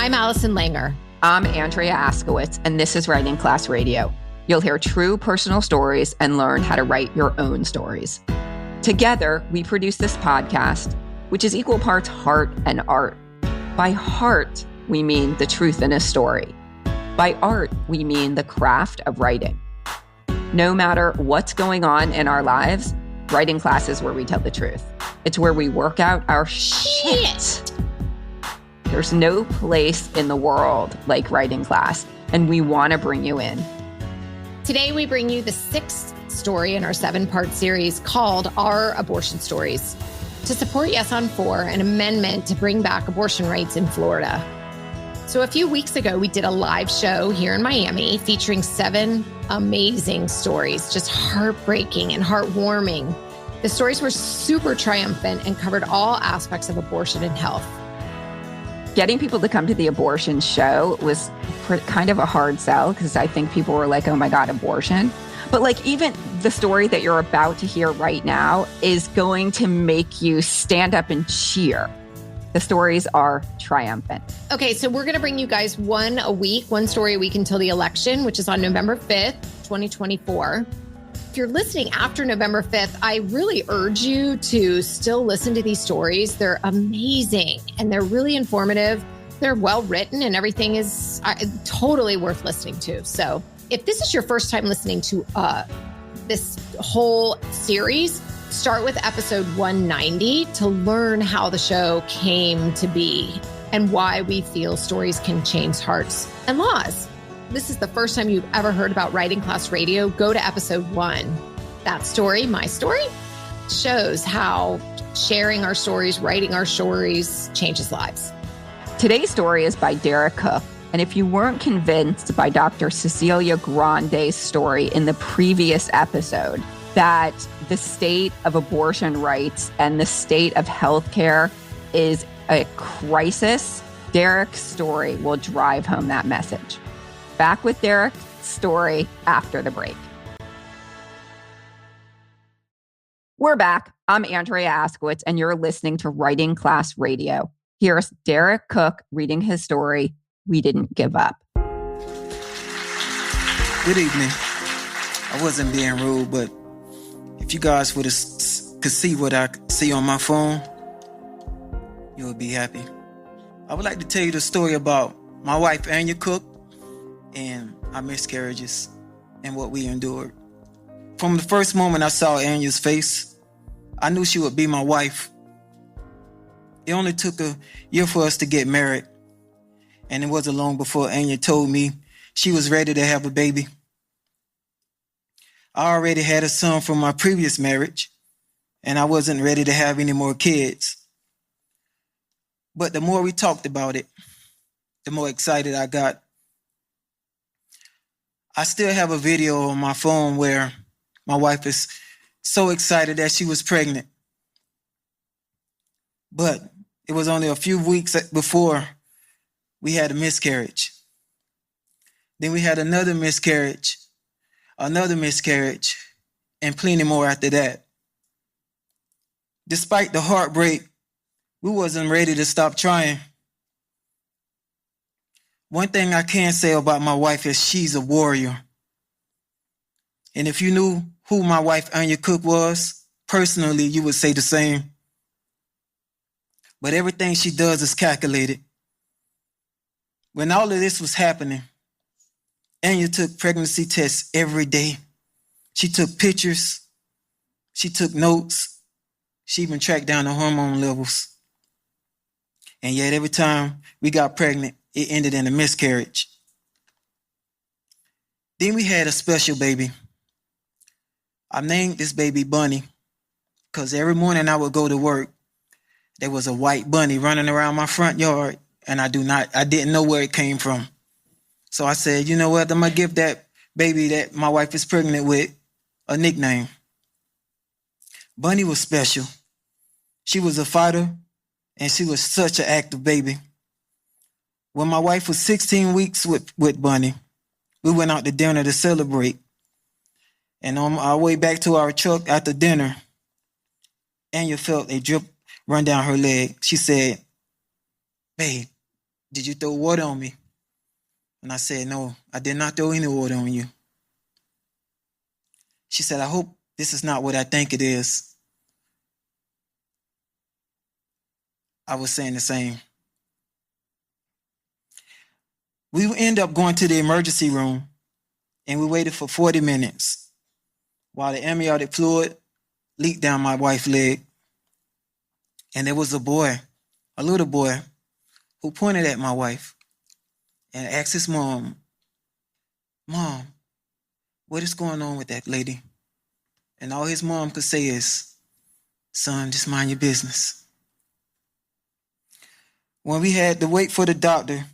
I'm Allison Langer. I'm Andrea Askowitz, and this is Writing Class Radio. You'll hear true personal stories and learn how to write your own stories. Together, we produce this podcast, which is equal parts heart and art. By heart, we mean the truth in a story. By art, we mean the craft of writing. No matter what's going on in our lives, writing class is where we tell the truth. It's where we work out our shit. There's no place in the world like writing class, and we want to bring you in. Today, we bring you the 6th story in our 7-part series called Our Abortion Stories, to support Yes on 4, an amendment to bring back abortion rights in Florida. So a few weeks ago, we did a live show here in Miami featuring 7 amazing stories, just heartbreaking and heartwarming. The stories were super triumphant and covered all aspects of abortion and health. Getting people to come to the abortion show was kind of a hard sell because I think people were like, oh my God, abortion. But like even the story that you're about to hear right now is going to make you stand up and cheer. The stories are triumphant. Okay, so we're going to bring you guys one story a week until the election, which is on November 5th, 2024. If you're listening after November 5th, I really urge you to still listen to these stories. They're amazing and they're really informative. They're well written and everything is totally worth listening to. So if this is your first time listening to this whole series, start with episode 190 to learn how the show came to be and why we feel stories can change hearts and laws. This is the first time you've ever heard about Writing Class Radio, go to episode 1. That story, my story, shows how sharing our stories, writing our stories changes lives. Today's story is by Derick Cook. And if you weren't convinced by Dr. Cecilia Grande's story in the previous episode that the state of abortion rights and the state of healthcare is a crisis, Derick's story will drive home that message. Back with Derick's story after the break. We're back. I'm Andrea Askowitz, and you're listening to Writing Class Radio. Here's Derick Cook reading his story, We Didn't Give Up. Good evening. I wasn't being rude, but if you guys could see what I see on my phone, you would be happy. I would like to tell you the story about my wife, Anya Cook, and our miscarriages and what we endured. From the first moment I saw Anya's face, I knew she would be my wife. It only took a year for us to get married, and it wasn't long before Anya told me she was ready to have a baby. I already had a son from my previous marriage, and I wasn't ready to have any more kids. But the more we talked about it, the more excited I got. I still have a video on my phone where my wife is so excited that she was pregnant. But it was only a few weeks before we had a miscarriage. Then we had another miscarriage, and plenty more after that. Despite the heartbreak, we wasn't ready to stop trying. One thing I can say about my wife is she's a warrior. And if you knew who my wife, Anya Cook, was, personally, you would say the same. But everything she does is calculated. When all of this was happening, Anya took pregnancy tests every day. She took pictures. She took notes. She even tracked down the hormone levels. And yet every time we got pregnant, it ended in a miscarriage. Then we had a special baby. I named this baby Bunny because every morning I would go to work. There was a white bunny running around my front yard, and I didn't know where it came from. So I said, you know what? I'm going to give that baby that my wife is pregnant with a nickname. Bunny was special. She was a fighter, and she was such an active baby. When my wife was 16 weeks with Bunny, we went out to dinner to celebrate. And on our way back to our truck after dinner, Anya felt a drip run down her leg. She said, "Babe, did you throw water on me? And I said, no, I did not throw any water on you. She said, I hope this is not what I think it is. I was saying the same. We ended up going to the emergency room, and we waited for 40 minutes while the amniotic fluid leaked down my wife's leg. And there was a boy, a little boy, who pointed at my wife and asked his mom, Mom, what is going on with that lady? And all his mom could say is, son, just mind your business. When we had to wait for the doctor,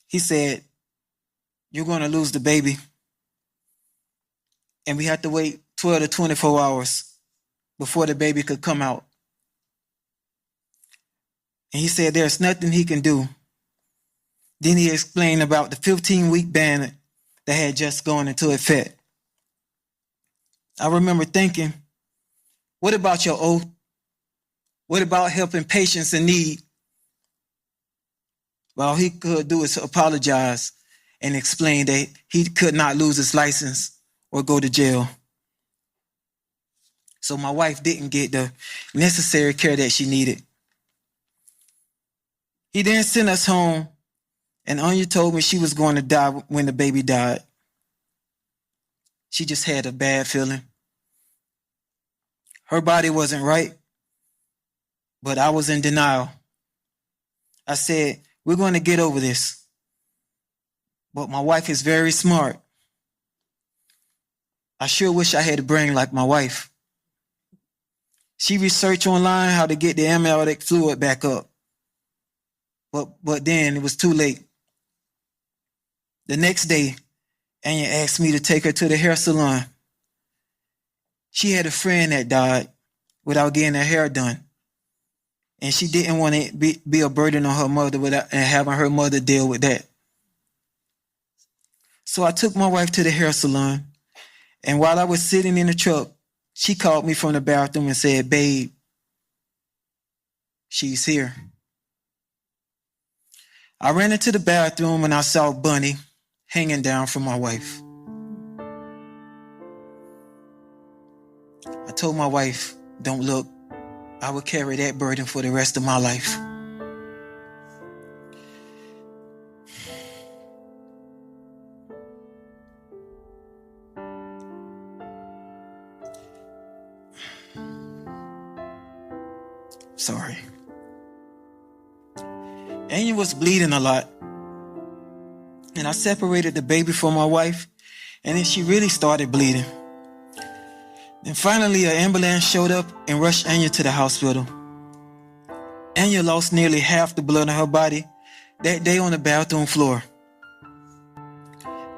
he said, you're going to lose the baby. And we had to wait 12 to 24 hours before the baby could come out. And he said there's nothing he can do. Then he explained about the 15-week ban that had just gone into effect. I remember thinking, what about your oath? What about helping patients in need? Well, all he could do is apologize and explain that he could not lose his license or go to jail. So my wife didn't get the necessary care that she needed. He then sent us home, and Anya told me she was going to die when the baby died. She just had a bad feeling. Her body wasn't right, but I was in denial. I said, we're going to get over this. But my wife is very smart. I sure wish I had a brain like my wife. She researched online how to get the amniotic fluid back up. But then it was too late. The next day, Anya asked me to take her to the hair salon. She had a friend that died without getting her hair done. And she didn't want to be a burden on her mother and having her mother deal with that. So I took my wife to the hair salon. And while I was sitting in the truck, she called me from the bathroom and said, babe, she's here. I ran into the bathroom and I saw Bunny hanging down from my wife. I told my wife, don't look. I will carry that burden for the rest of my life. Sorry. Anya was bleeding a lot. And I separated the baby from my wife, and then she really started bleeding. And finally, an ambulance showed up and rushed Anya to the hospital. Anya lost nearly half the blood in her body that day on the bathroom floor.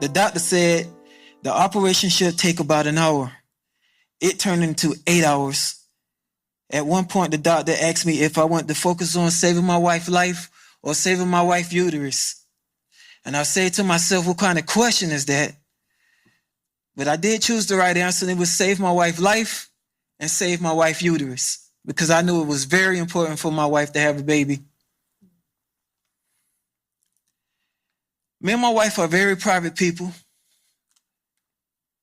The doctor said the operation should take about an hour. It turned into 8 hours. At one point, the doctor asked me if I wanted to focus on saving my wife's life or saving my wife's uterus. And I said to myself, what kind of question is that? But I did choose the right answer, and it was save my wife's life and save my wife's uterus, because I knew it was very important for my wife to have a baby. Me and my wife are very private people.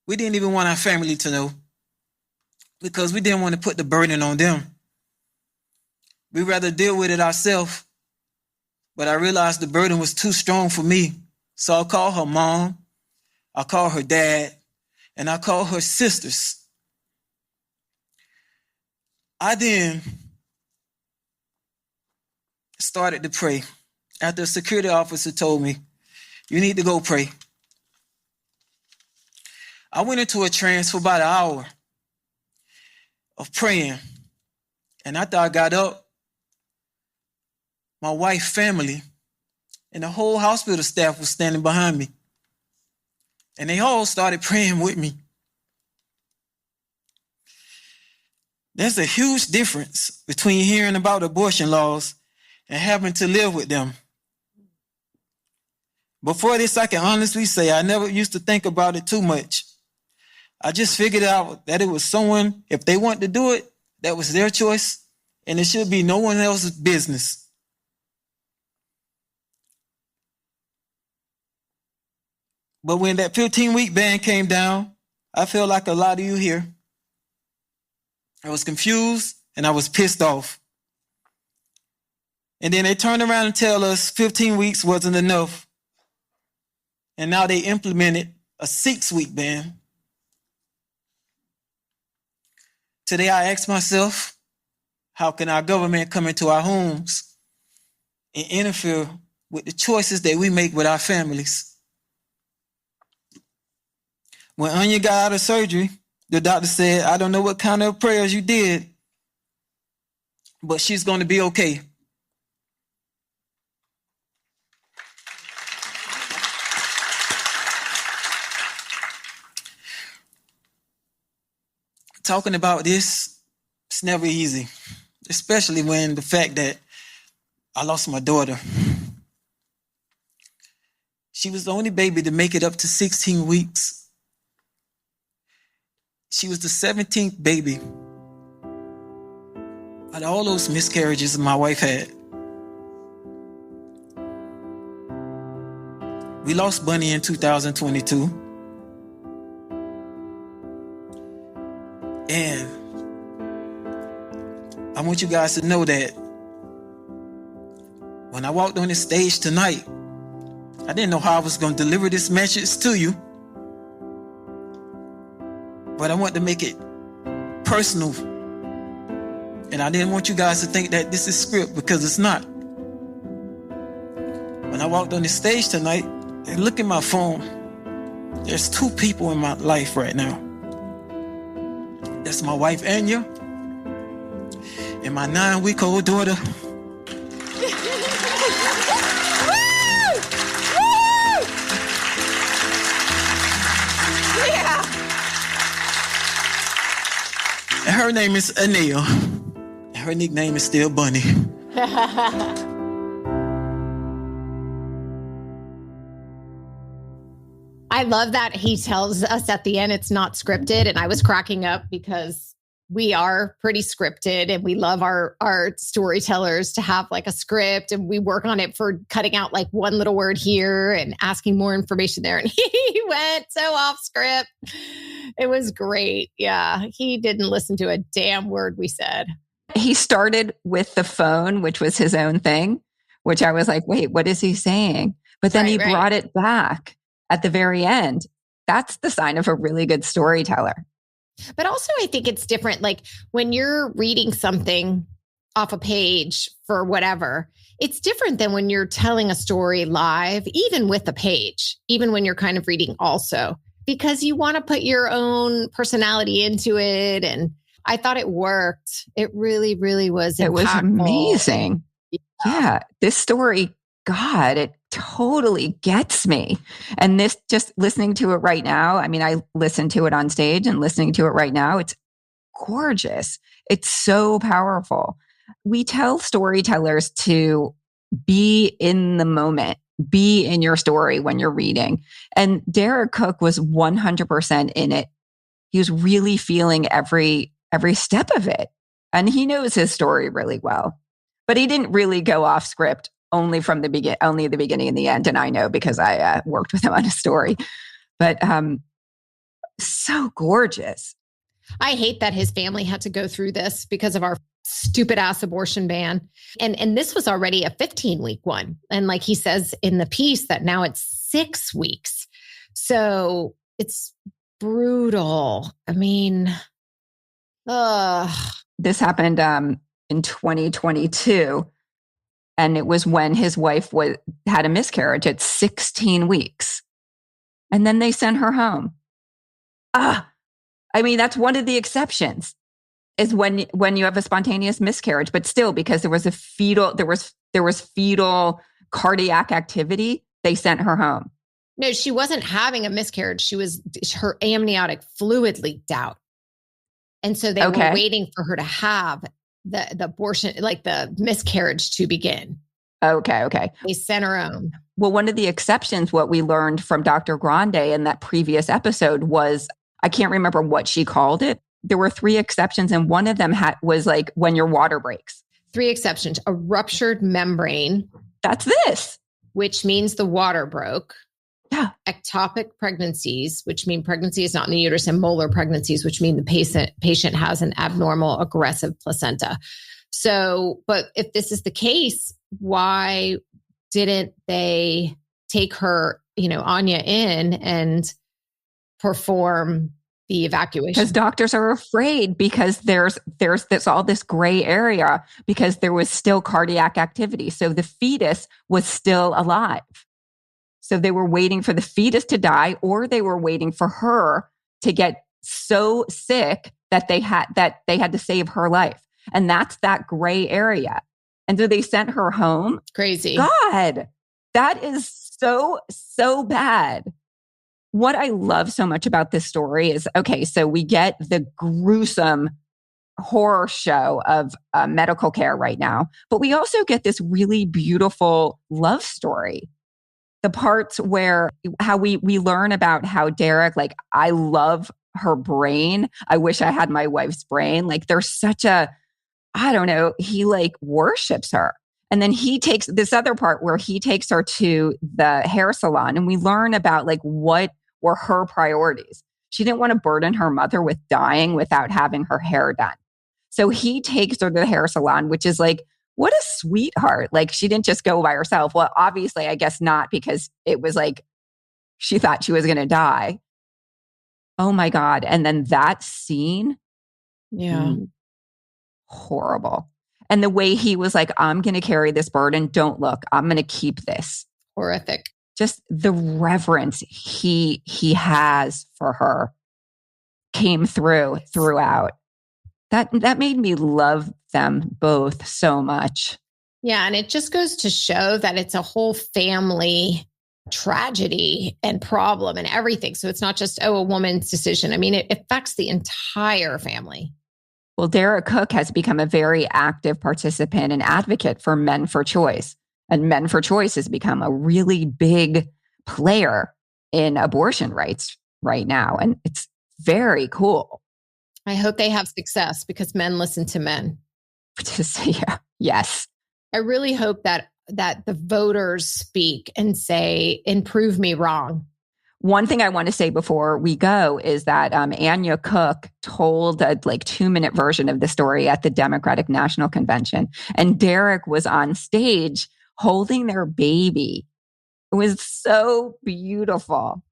We didn't even want our family to know, because we didn't want to put the burden on them. We'd rather deal with it ourselves. But I realized the burden was too strong for me. So I called her mom, I called her dad, and I called her sisters. I then started to pray after a security officer told me, you need to go pray. I went into a trance for about an hour of praying. And after I got up, my wife's family and the whole hospital staff was standing behind me. And they all started praying with me. There's a huge difference between hearing about abortion laws and having to live with them. Before this, I can honestly say I never used to think about it too much. I just figured out that it was someone, if they wanted to do it, that was their choice, and it should be no one else's business. But when that 15-week ban came down, I felt like a lot of you here. I was confused and I was pissed off. And then they turned around and tell us 15 weeks wasn't enough. And now they implemented a 6-week ban. Today I ask myself, how can our government come into our homes and interfere with the choices that we make with our families? When Anya got out of surgery, the doctor said, I don't know what kind of prayers you did, but she's going to be okay. Talking about this, it's never easy, especially when the fact that I lost my daughter. She was the only baby to make it up to 16 weeks. She was the 17th baby out of all those miscarriages my wife had. We lost Bunny in 2022. And I want you guys to know that when I walked on this stage tonight, I didn't know how I was going to deliver this message to you. But I want to make it personal. And I didn't want you guys to think that this is script, because it's not. When I walked on the stage tonight and look at my phone, there's 2 people in my life right now. That's my wife, Anya, and my 9-week-old daughter. And her name is Anea. Her nickname is still Bunny. I love that he tells us at the end it's not scripted. And I was cracking up because we are pretty scripted and we love our storytellers to have like a script, and we work on it for cutting out like one little word here and asking more information there. And he went so off script. It was great. Yeah. He didn't listen to a damn word we said. He started with the phone, which was his own thing, which I was like, wait, what is he saying? But then he brought it back at the very end. That's the sign of a really good storyteller. But also, I think it's different. Like when you're reading something off a page for whatever, it's different than when you're telling a story live, even with a page, even when you're kind of reading also, because you want to put your own personality into it. And I thought it worked. It really, really was impactful. It was amazing. Yeah. This story, God, it totally gets me. And this, just listening to it right now, I mean, I listened to it on stage and listening to it right now, it's gorgeous. It's so powerful. We tell storytellers to be in the moment, be in your story when you're reading. And Derick Cook was 100% in it. He was really feeling every step of it. And he knows his story really well. But he didn't really go off script. Only the beginning and the end. And I know because I worked with him on a story, but so gorgeous. I hate that his family had to go through this because of our stupid ass abortion ban. And this was already a 15-week one. And like he says in the piece that now it's 6 weeks. So it's brutal. I mean, this happened in 2022. And it was when his wife had a miscarriage at 16 weeks. And then they sent her home. I mean, that's one of the exceptions, is when you have a spontaneous miscarriage, but still, because there was fetal cardiac activity, they sent her home. No, she wasn't having a miscarriage. Her amniotic fluid leaked out. And so they were waiting for her to have the abortion, like the miscarriage, to begin. Okay. They sent her home. Well, one of the exceptions, what we learned from Dr. Grande in that previous episode was, I can't remember what she called it. There were 3 exceptions, and one of them was like when your water breaks. 3 exceptions: a ruptured membrane. That's this. Which means the water broke. ectopic pregnancies, which mean pregnancy is not in the uterus, and molar pregnancies, which mean the patient has an abnormal aggressive placenta. So, but if this is the case, why didn't they take her, Anya in and perform the evacuation? Because doctors are afraid, because there's all this gray area, because there was still cardiac activity. So the fetus was still alive. So they were waiting for the fetus to die, or they were waiting for her to get so sick that they had to save her life. And that's that gray area. And so they sent her home. Crazy. God, that is so, so bad. What I love so much about this story is, okay, so we get the gruesome horror show of medical care right now, but we also get this really beautiful love story. The parts where how we learn about how Derick, like, I love her brain. I wish I had my wife's brain. Like, there's such a, I don't know, he like worships her. And then he takes this other part where he takes her to the hair salon, and we learn about like what were her priorities. She didn't want to burden her mother with dying without having her hair done. So he takes her to the hair salon, which is like, what a sweetheart. Like, she didn't just go by herself. Well, obviously, I guess not, because it was like, she thought she was going to die. Oh my God. And then that scene. Yeah. Horrible. And the way he was like, I'm going to carry this burden. Don't look, I'm going to keep this. Horrific. Just the reverence he has for her came throughout. That made me love them both so much. Yeah. And it just goes to show that it's a whole family tragedy and problem and everything. So it's not just, a woman's decision. I mean, it affects the entire family. Well, Derick Cook has become a very active participant and advocate for Men for Choice. And Men for Choice has become a really big player in abortion rights right now. And it's very cool. I hope they have success, because men listen to men. Yeah. Yes. I really hope that the voters speak and say, and prove me wrong. One thing I want to say before we go is that Anya Cook told a 2-minute version of the story at the Democratic National Convention. And Derick was on stage holding their baby. It was so beautiful.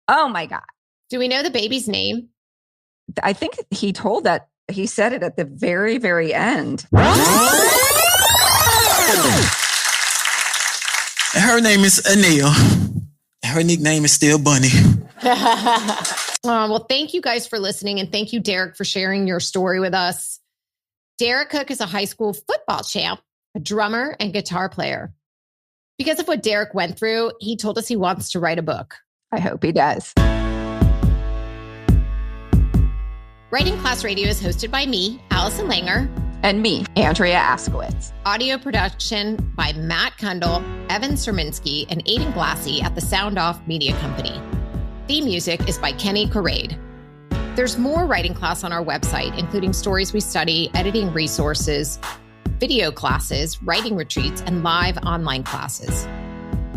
Oh my God. Do we know the baby's name? I think he said it at the very, very end. Her name is Anil. Her nickname is still Bunny. Well, thank you guys for listening. And thank you, Derick, for sharing your story with us. Derick Cook is a high school football champ, a drummer, and guitar player. Because of what Derick went through, he told us he wants to write a book. I hope he does. Writing Class Radio is hosted by me, Allison Langer. And me, Andrea Askowitz. Audio production by Matt Kundle, Evan Serminski, and Aiden Glassy at the Sound Off Media Company. Theme music is by Kenny Corrade. There's more writing class on our website, including stories we study, editing resources, video classes, writing retreats, and live online classes.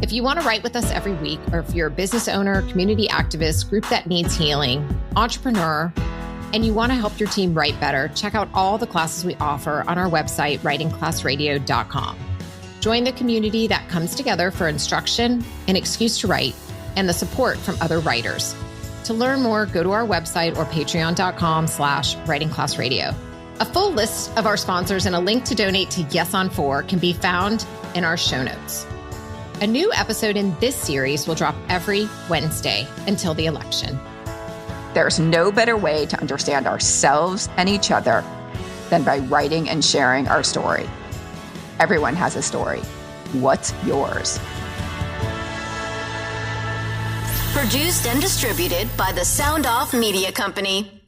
If you want to write with us every week, or if you're a business owner, community activist, group that needs healing, entrepreneur, and you want to help your team write better, check out all the classes we offer on our website, writingclassradio.com. Join the community that comes together for instruction, an excuse to write, and the support from other writers. To learn more, go to our website or patreon.com/writingclassradio. A full list of our sponsors and a link to donate to Yes on 4 can be found in our show notes. A new episode in this series will drop every Wednesday until the election. There's no better way to understand ourselves and each other than by writing and sharing our story. Everyone has a story. What's yours? Produced and distributed by the Sound Off Media Company.